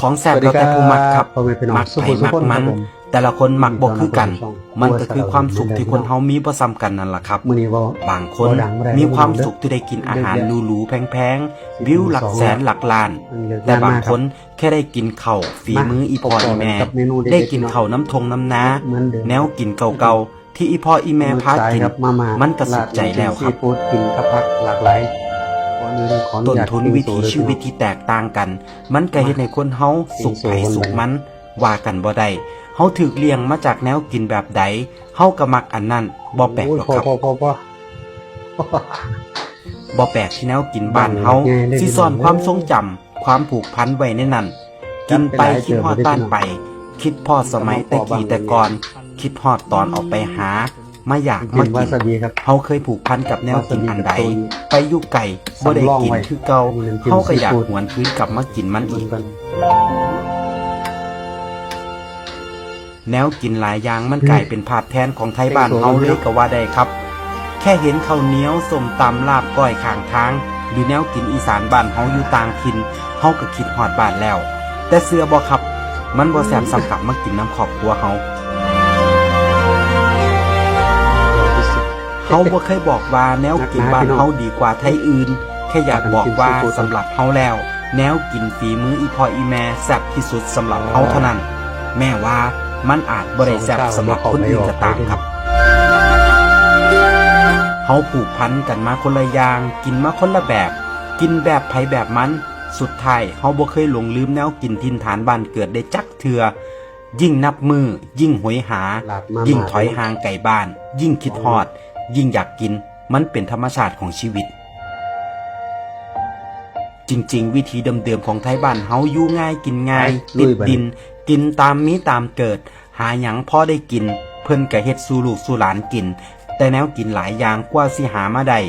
ของแซ่บแล้วแต่ผู้มักครับมักไผมักมันแต่ละคนมักบ่คือกันมันก็คือความสุขที่คนเฮามีบ่ซ้ำกันนั่นล่ะครับบางคนมีความสุขที่ได้กินอาหารหรูๆแพงๆวิวหลักแสนหลักล้านแต่บางคนแค่ได้กินข้าวฝีมืออีพ่ออีแม่ได้กินข้าวน้ำทงน้ำนาแนวกินเก่าๆที่อีพ่ออีแม่พากินมันก็สุขใจแล้วครับกินกับผักหลากหลายต้นทุนวิถีชีวิตที่แตกต่างกันมันก็เฮ็ดให้คนเฮาสุขไผสุขมันว่ากันบ่ได้เฮาถูกเลี้ยงมาจากแนวกินแบบใดเฮาก็มักอันนั้นบ่แปลกหรอกครับบ่แปลกที่แนวกินบ้านเฮาสิซ่อนความทรงจำความผูกพันไว้ในนั้นกินไปคิดฮอดบ้านไปคิดพอสมัยแต่กี้แต่ก่อนคิดฮอดตอนออกไปหามาอยากมากินเฮาเคยผูกพันกับแนวกินอันใดไปอยู่ไกลบ่ได้กินคือเก่าเฮาก็อยากหวนคืนกลับมากินมันอีกแนวกินหลายอย่างมันกลายเป็นภาพแทนของไทยบ้านเฮาเลยก็ว่าได้ครับแค่เห็นข้าวเหนียวส้มตำลาบก้อยข้างทางหรือแนวกินอีสานบ้านเฮาอยู่ต่างถิ่นเฮาก็คิดฮอดบ้านแล้วแต่เชื่อบ่ครับมันบ่แซ่บสำกับมากินน้ำครอบครัวเฮาเฮาบ่เคยบอกว่าแนวกินบ้านเฮาดีกว่าไทยอื่นแค่อยากบอกว่าสำหรับเฮาแล้วแนวกินฝีมืออีพ่ออีแม่แซ่บที่สุดสำหรับเฮาเท่านั้นแม่ว่ามันอาจบ่ได้แซ่บสำหรับคนอื่นก็ตามครับเฮาผูกพันกันมาคนละอย่างกินมาคนละแบบกินแบบไผแบบมันสุดท้ายเฮาบ่เคยหลงลืมแนวกินถิ่นฐานบ้านเกิดได้จักเทื่อยิ่งนับมือยิ่งหวยหายิ่งถอยห่างไกลบ้านยิ่งคิดฮอดยิ่งอยากกินมันเป็นธรรมชาติของชีวิตจริงๆวิธีเดิมๆของไทยบ้านเฮาอยู่ง่ายกินง่ายติดดินกินตามมีตามเกิดหาหยังพอได้กินเพิ่นก็เฮ็ดสู่ลูกสู่หลานกินแต่แนวกินหลายอย่างกว่าสิหามาได้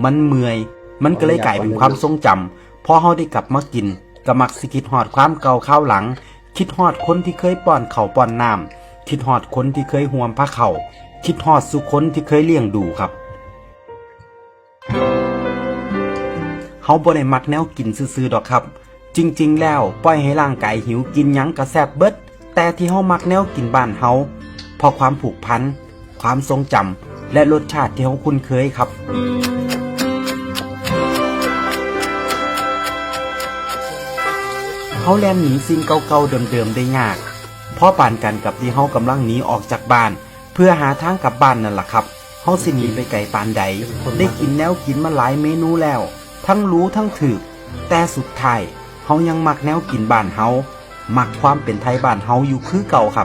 มันเมื่อยมันก็เลยกลายเป็นความทรงจำพอเฮาได้กลับมากินก็มักสิคิดฮอดความเก่าข้าวหลังคิดฮอดคนที่เคยป้อนข้าวป้อนน้ำคิดฮอดคนที่เคยห่วมผ้าเข่าคิดฮอดสุคนที่เคยเลี้ยงดูครับเฮาบ่ได้มักแนวกินซื่อๆดอกครับจริงๆแล้วปล่อยให้ร่างกายหิวกินหยังก็แซ่บเบิดแต่ที่เฮามักแนวกินบ้านเฮาเพราะความผูกพันความทรงจำและรสชาติที่เฮาคุ้นเคยครับเฮาแล่นหนีสิ่งเก่าๆเดิมๆได้ยากเพราะปานกันกับที่เฮากำลังหนีออกจากบ้านเพื่อหาทางกลับบ้านนั่นล่ะครับเฮาสิหนีไปไกลปานใดได้กินแนวกินมาหลายเมนูแล้วทั้งรู้ทั้งถูกแต่สุดท้ายเฮายังมักแนวกินบ้านเฮามักความเป็นไทยบ้านเฮาอยู่คือเก่าครับ